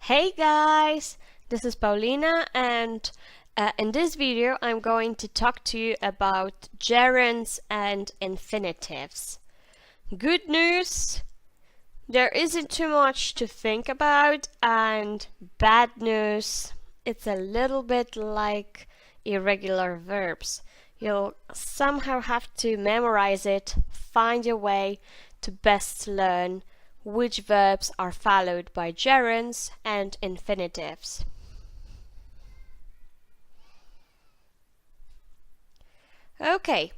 Hey guys, this is Paulina and in this video I'm going to talk to you about gerunds and infinitives. Good news, there isn't too much to think about, and bad news, it's a little bit like irregular verbs. You'll somehow have to memorize it, find your way to best learn which verbs are followed by gerunds and infinitives. Okay,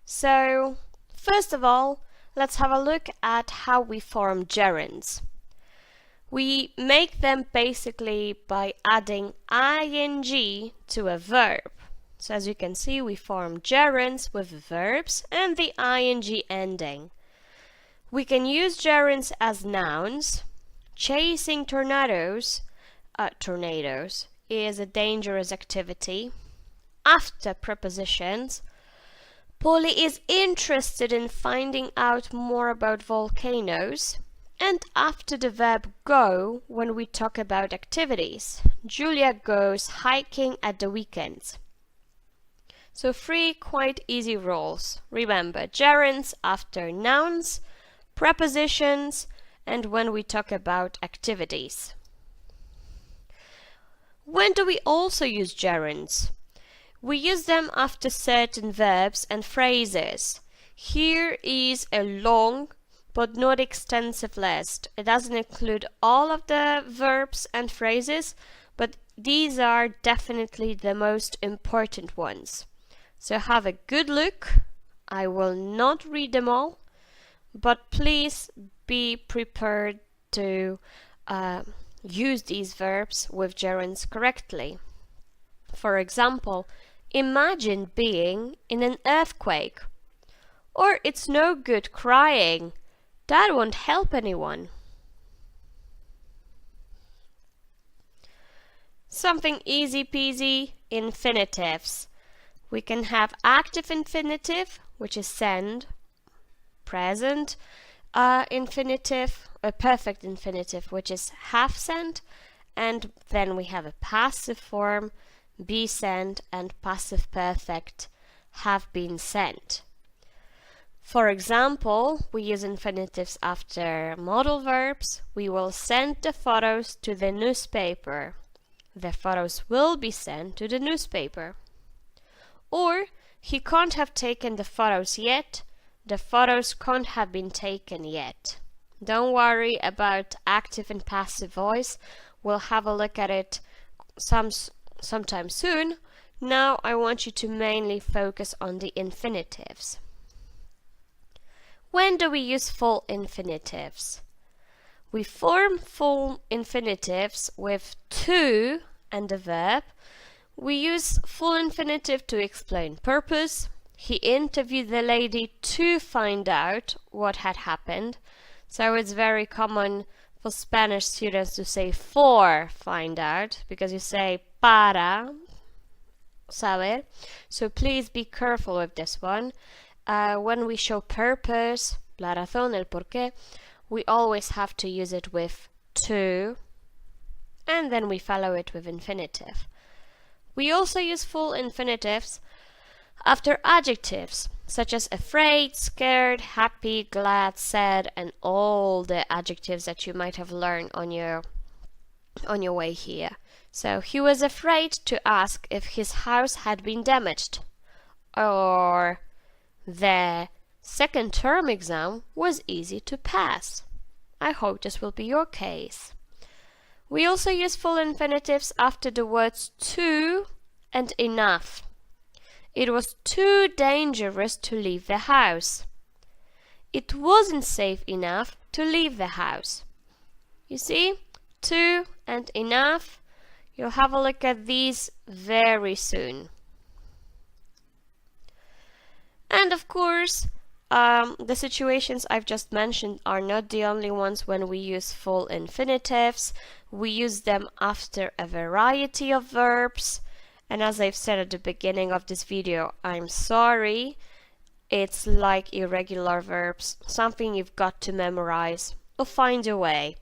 so first of all, let's have a look at how we form gerunds. We make them basically by adding ing to a verb. So as you can see, we form gerunds with verbs and the ing ending. We can use gerunds as nouns. Chasing tornadoes is a dangerous activity. After prepositions, Polly is interested in finding out more about volcanoes. And after the verb go, when we talk about activities, Julia goes hiking at the weekends. So 3 quite easy rules. Remember, gerunds after nouns, prepositions, and when we talk about activities. When do we also use gerunds? We use them after certain verbs and phrases. Here is a long but not extensive list. It doesn't include all of the verbs and phrases, but these are definitely the most important ones. So have a good look. I will not read them all, but please be prepared to use these verbs with gerunds correctly. For example, imagine being in an earthquake. Or it's no good crying. That won't help anyone. Something easy peasy, infinitives. We can have active infinitive, which is send, present infinitive, a perfect infinitive, which is have sent, and then we have a passive form, be sent, and passive perfect, have been sent. For example, we use infinitives after modal verbs. We will send the photos to the newspaper. The photos will be sent to the newspaper. Or, he can't have taken the photos yet. The photos can't have been taken yet. Don't worry about active and passive voice. We'll have a look at it sometime soon. Now I want you to mainly focus on the infinitives. When do we use full infinitives? We form full infinitives with to and the verb. We use full infinitive to explain purpose. He interviewed the lady to find out what had happened. So it's very common for Spanish students to say for find out, because you say para saber. So please be careful with this one. When we show purpose, la razón, el porqué, we always have to use it with to, and then we follow it with infinitive. We also use full infinitives after adjectives, such as afraid, scared, happy, glad, sad, and all the adjectives that you might have learned on your way here. So he was afraid to ask if his house had been damaged. Or the second term exam was easy to pass. I hope this will be your case. We also use full infinitives after the words to and enough. It was too dangerous to leave the house. It wasn't safe enough to leave the house. You see, to and enough. You'll have a look at these very soon. And of course, the situations I've just mentioned are not the only ones when we use full infinitives. We use them after a variety of verbs. And as I've said at the beginning of this video, I'm sorry, it's like irregular verbs, something you've got to memorize or find a way.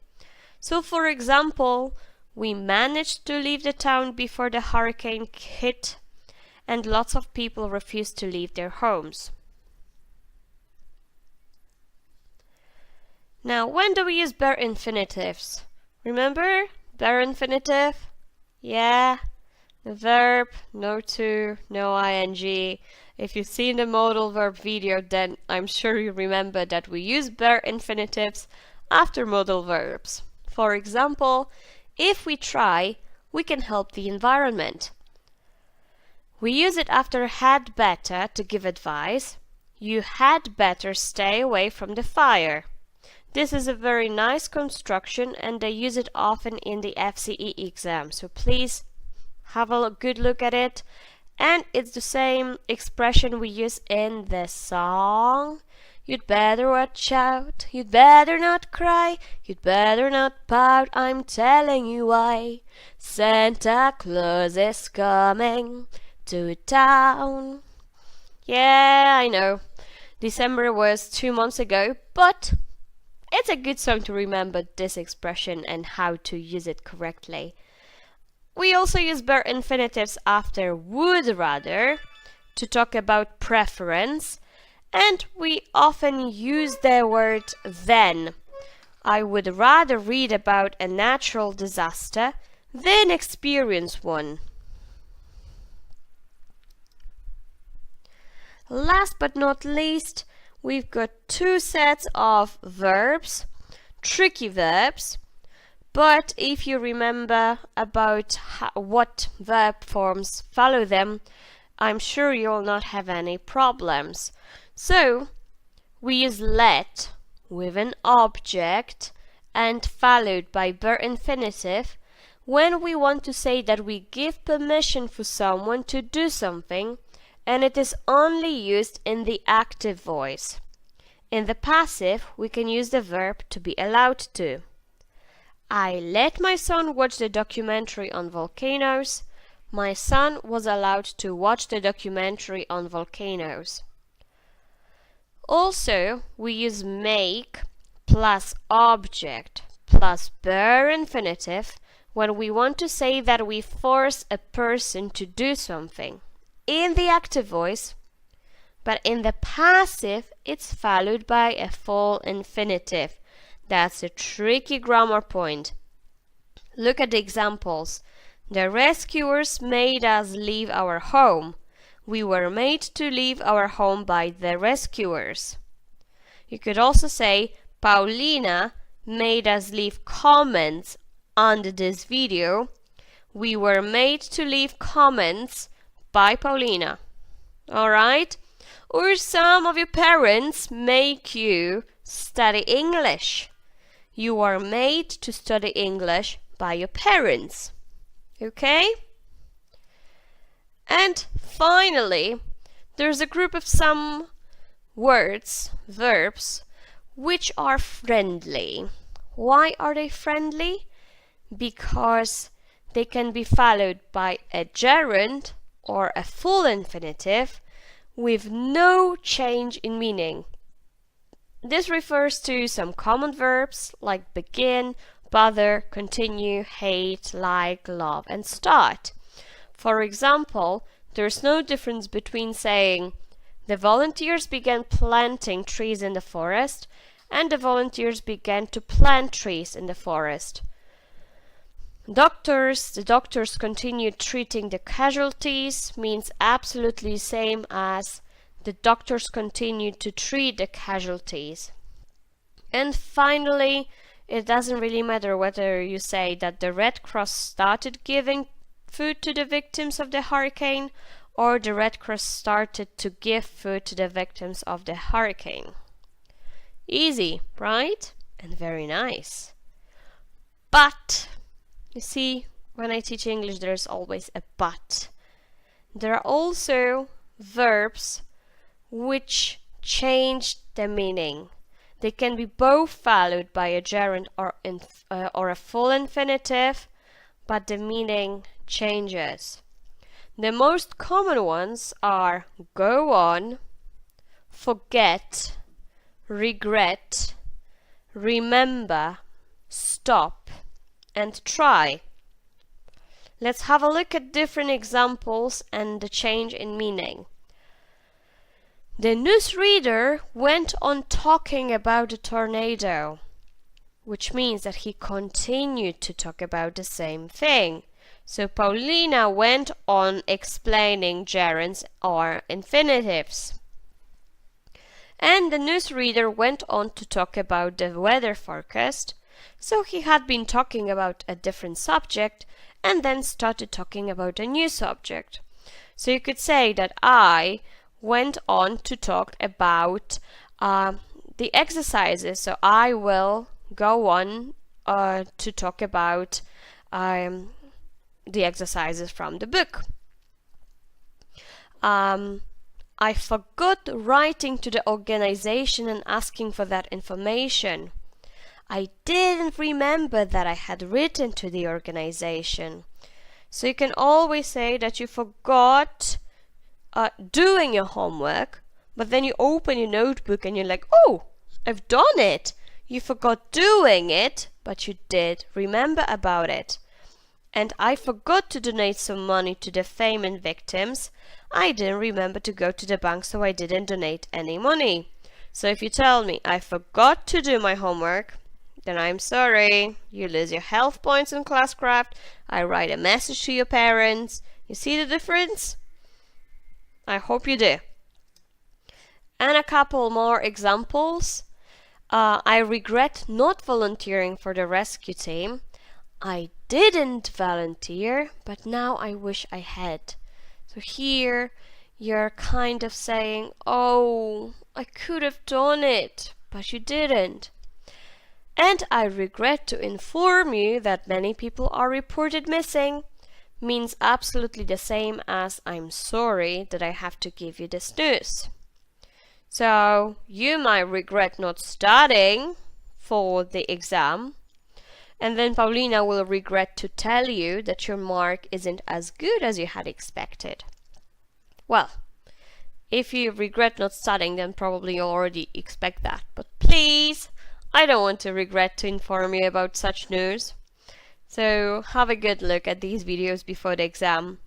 So for example, We managed to leave the town before the hurricane hit, and lots of people refused to leave their homes. Now, when do we use bare infinitives? Remember? Bare infinitive? Yeah. The verb, no to, no ing. If you've seen the modal verb video, then I'm sure you remember that we use bare infinitives after modal verbs. For example, if we try, we can help the environment. We use it after had better to give advice. You had better stay away from the fire. This is a very nice construction and they use it often in the FCE exam, so please have a good look at it. And it's the same expression we use in the song. You'd better watch out, you'd better not cry, you'd better not pout, I'm telling you why. Santa Claus is coming to town. Yeah, I know. December was 2 months ago, but it's a good song to remember this expression and how to use it correctly. We also use bare infinitives after would rather to talk about preference, and we often use the word then. I would rather read about a natural disaster than experience one. Last but not least, we've got two sets of verbs, tricky verbs. But if you remember about what verb forms follow them, I'm sure you'll not have any problems. So, we use let with an object and followed by bare infinitive when we want to say that we give permission for someone to do something, and it is only used in the active voice. In the passive, we can use the verb to be allowed to. I let my son watch the documentary on volcanoes. My son was allowed to watch the documentary on volcanoes. Also, we use make plus object plus bare infinitive when we want to say that we force a person to do something in the active voice, but in the passive it's followed by a full infinitive. That's a tricky grammar point. Look at the examples. The rescuers made us leave our home. We were made to leave our home by the rescuers. You could also say Paulina made us leave comments under this video. We were made to leave comments by Paulina. Alright? Or some of your parents make you study English. You are made to study English by your parents. Okay? And finally, there's a group of some words, verbs, which are friendly. Why are they friendly? Because they can be followed by a gerund or a full infinitive with no change in meaning. This refers to some common verbs like begin, bother, continue, hate, like, love, and start. For example, there's no difference between saying the volunteers began planting trees in the forest and the volunteers began to plant trees in the forest. The doctors continued treating the casualties means absolutely same as the doctors continued to treat the casualties. And finally, it doesn't really matter whether you say that the Red Cross started giving food to the victims of the hurricane or the Red Cross started to give food to the victims of the hurricane. Easy, right? And very nice. But, you see, when I teach English, there's always a but. There are also verbs which change the meaning. They can be both followed by a gerund or a full infinitive, but the meaning changes. The most common ones are go on, forget, regret, remember, stop, and try. Let's have a look at different examples and the change in meaning. The newsreader went on talking about a tornado, which means that he continued to talk about the same thing. So Paulina went on explaining gerunds or infinitives. And the newsreader went on to talk about the weather forecast. So he had been talking about a different subject and then started talking about a new subject. So you could say that I went on to talk about the exercises. So I will go on to talk about the exercises from the book. I forgot writing to the organization and asking for that information. I didn't remember that I had written to the organization. So you can always say that you forgot doing your homework, but then you open your notebook and you're like, oh, I've done it. You forgot doing it, but you did remember about it. And I forgot to donate some money to the famine victims. I didn't remember to go to the bank, so I didn't donate any money. So if you tell me I forgot to do my homework, then I'm sorry. You lose your health points in Classcraft. I write a message to your parents. You see the difference? I hope you do. And a couple more examples. I regret not volunteering for the rescue team. I didn't volunteer, but now I wish I had. So here you're kind of saying, oh, I could have done it, but you didn't. And I regret to inform you that many people are reported missing means absolutely the same as I'm sorry that I have to give you this news. So you might regret not studying for the exam, and then Paulina will regret to tell you that your mark isn't as good as you had expected. Well, if you regret not studying, then probably you already expect that. But please, I don't want to regret to inform you about such news. So have a good look at these videos before the exam.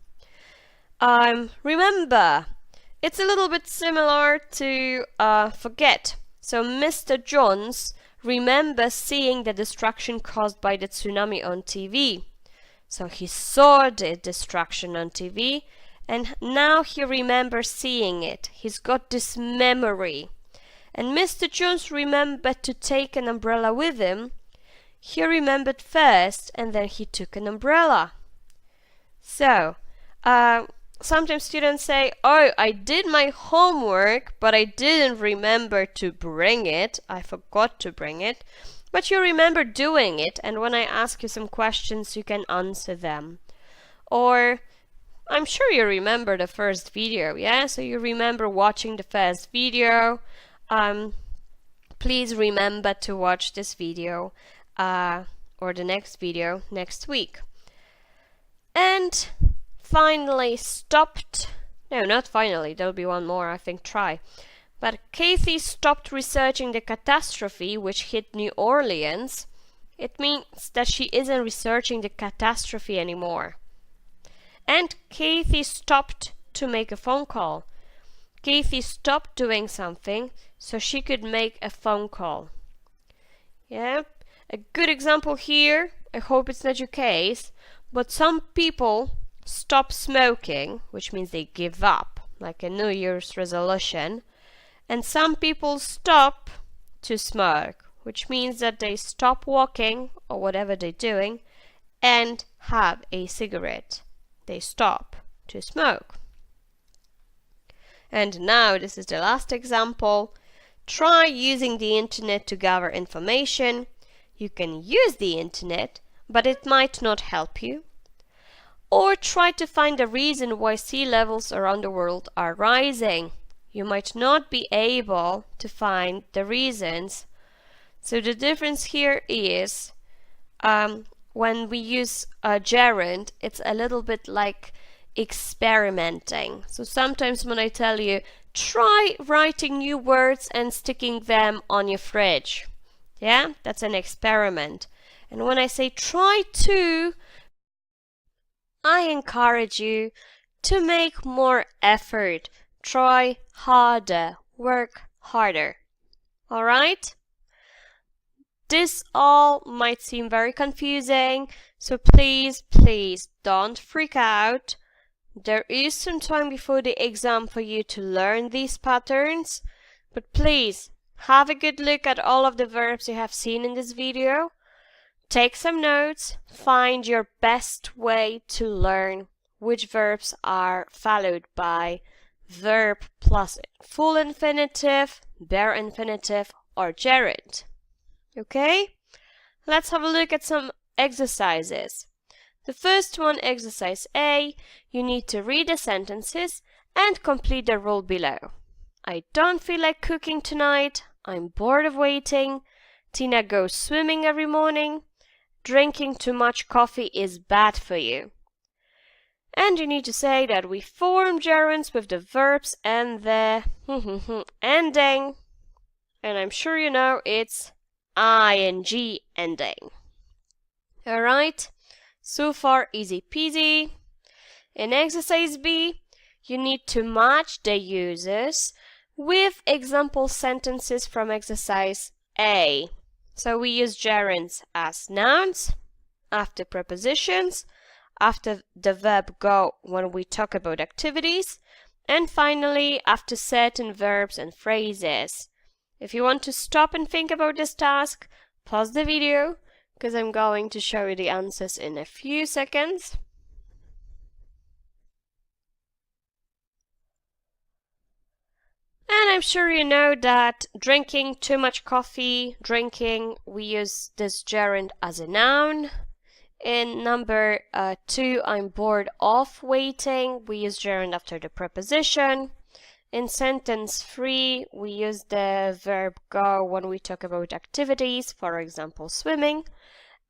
Remember, it's a little bit similar to forget. So Mr. Jones remembers seeing the destruction caused by the tsunami on TV. So he saw the destruction on TV and now he remembers seeing it. He's got this memory. And Mr. Jones remembered to take an umbrella with him. He remembered first and then he took an umbrella. So, sometimes students say, oh, I did my homework, but I didn't remember to bring it. I forgot to bring it. But you remember doing it, and when I ask you some questions, you can answer them. Or, I'm sure you remember the first video, yeah? So you remember watching the first video. Please remember to watch this video or the next video next week. And finally not finally, there'll be one more, I think, try. But Kathy stopped researching the catastrophe which hit New Orleans. It means that she isn't researching the catastrophe anymore. And Kathy stopped to make a phone call. Kathy stopped doing something so she could make a phone call. Yeah, a good example here, I hope it's not your case, but some people stop smoking, which means they give up, like a New Year's resolution, and some people stop to smoke, which means that they stop walking or whatever they're doing and have a cigarette. They stop to smoke. And now this is the last example. Try using the internet to gather information. You can use the internet, but it might not help you. Or try to find a reason why sea levels around the world are rising. You might not be able to find the reasons. So the difference here is when we use a gerund, it's a little bit like experimenting. So sometimes when I tell you, try writing new words and sticking them on your fridge. Yeah, that's an experiment. And when I say try to, I encourage you to make more effort, try harder, work harder. Alright? This all might seem very confusing, so please don't freak out. There is some time before the exam for you to learn these patterns, but please have a good look at all of the verbs you have seen in this video. Take some notes, find your best way to learn which verbs are followed by verb plus full infinitive, bare infinitive, or gerund. Okay? Let's have a look at some exercises. The first one, exercise A, you need to read the sentences and complete the rule below. I don't feel like cooking tonight. I'm bored of waiting. Tina goes swimming every morning. Drinking too much coffee is bad for you. And you need to say that we form gerunds with the verbs and the ending. And I'm sure you know it's ing ending. Alright, so far easy peasy. In exercise B, you need to match the uses with example sentences from exercise A. So we use gerunds as nouns, after prepositions, after the verb go when we talk about activities, and finally after certain verbs and phrases. If you want to stop and think about this task, pause the video, because I'm going to show you the answers in a few seconds. And I'm sure you know that drinking too much coffee, we use this gerund as a noun. In number 2, I'm bored of waiting, we use gerund after the preposition. In sentence 3, we use the verb go when we talk about activities, for example, swimming.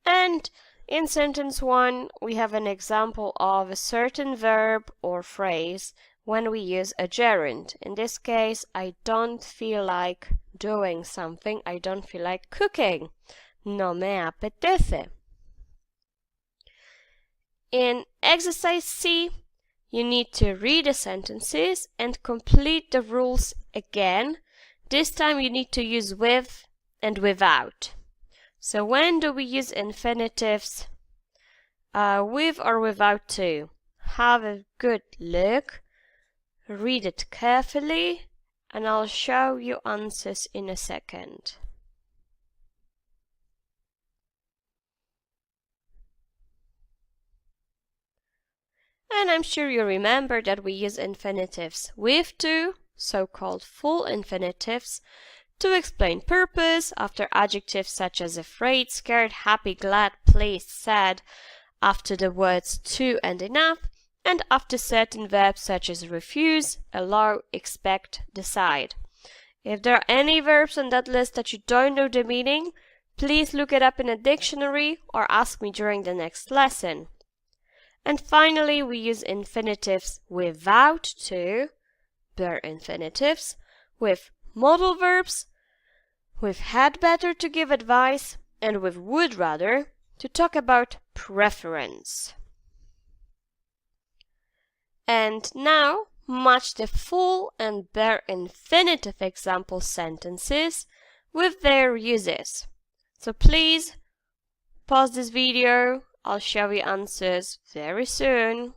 And in sentence 1, we have an example of a certain verb or phrase when we use a gerund. In this case, I don't feel like doing something. I don't feel like cooking. No me apetece. In exercise C, you need to read the sentences and complete the rules again. This time you need to use with and without. So when do we use infinitives? With or without to? Have a good look. Read it carefully, and I'll show you answers in a second. And I'm sure you remember that we use infinitives with to, so-called full infinitives, to explain purpose after adjectives such as afraid, scared, happy, glad, pleased, sad, after the words to and enough, and after certain verbs such as refuse, allow, expect, decide. If there are any verbs on that list that you don't know the meaning, please look it up in a dictionary or ask me during the next lesson. And finally, we use infinitives without to, bare infinitives, with modal verbs, with had better to give advice, and with would rather to talk about preference. And now, match the full and bare infinitive example sentences with their uses. So please pause this video. I'll show you answers very soon.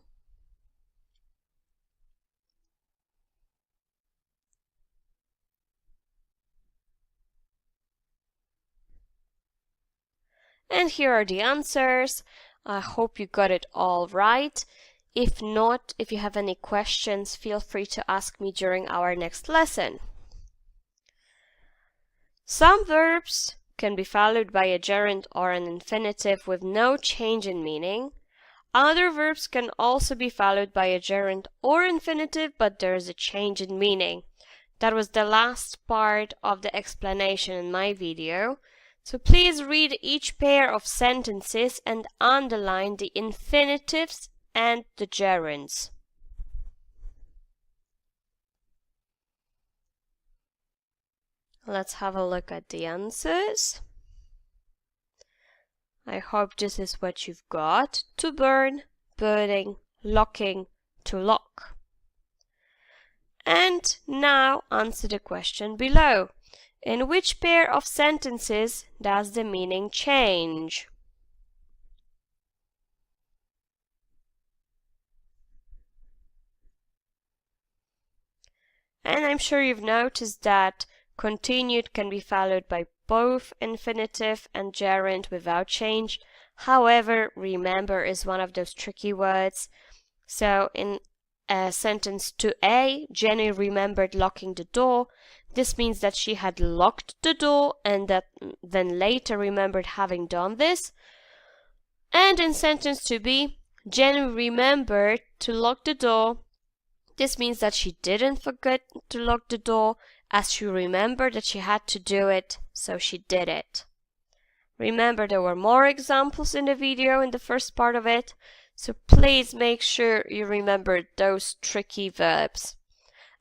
And here are the answers. I hope you got it all right. If not, if you have any questions, feel free to ask me during our next lesson. Some verbs can be followed by a gerund or an infinitive with no change in meaning. Other verbs can also be followed by a gerund or infinitive, but there is a change in meaning. That was the last part of the explanation in my video. So please read each pair of sentences and underline the infinitives and the gerunds. Let's have a look at the answers. I hope this is what you've got. To burn, burning, locking, to lock. And now answer the question below. In which pair of sentences does the meaning change? And I'm sure you've noticed that continued can be followed by both infinitive and gerund without change. However, remember is one of those tricky words. So in sentence 2a, Jenny remembered locking the door. This means that she had locked the door and that then later remembered having done this. And in sentence 2b, Jenny remembered to lock the door. This means that she didn't forget to lock the door, as she remembered that she had to do it, so she did it. Remember, there were more examples in the video in the first part of it, so please make sure you remember those tricky verbs.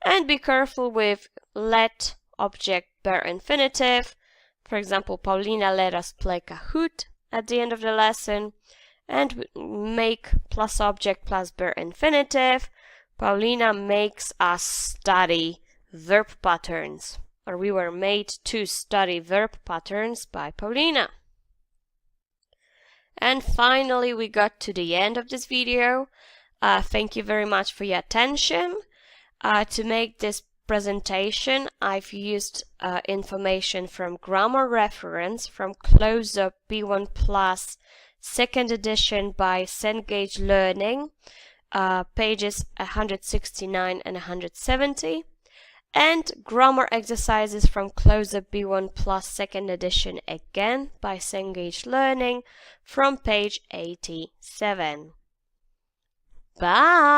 And be careful with let object bear infinitive. For example, Paulina let us play Kahoot at the end of the lesson. And make plus object plus bear infinitive. Paulina makes us study verb patterns. Or we were made to study verb patterns by Paulina. And finally, we got to the end of this video. Thank you very much for your attention. To make this presentation, I've used information from Grammar Reference from Close-Up B1 Plus, second edition by Cengage Learning, pages 169 and 170. And grammar exercises from Close-Up B1 Plus second edition again by Cengage Learning from page 87. Bye!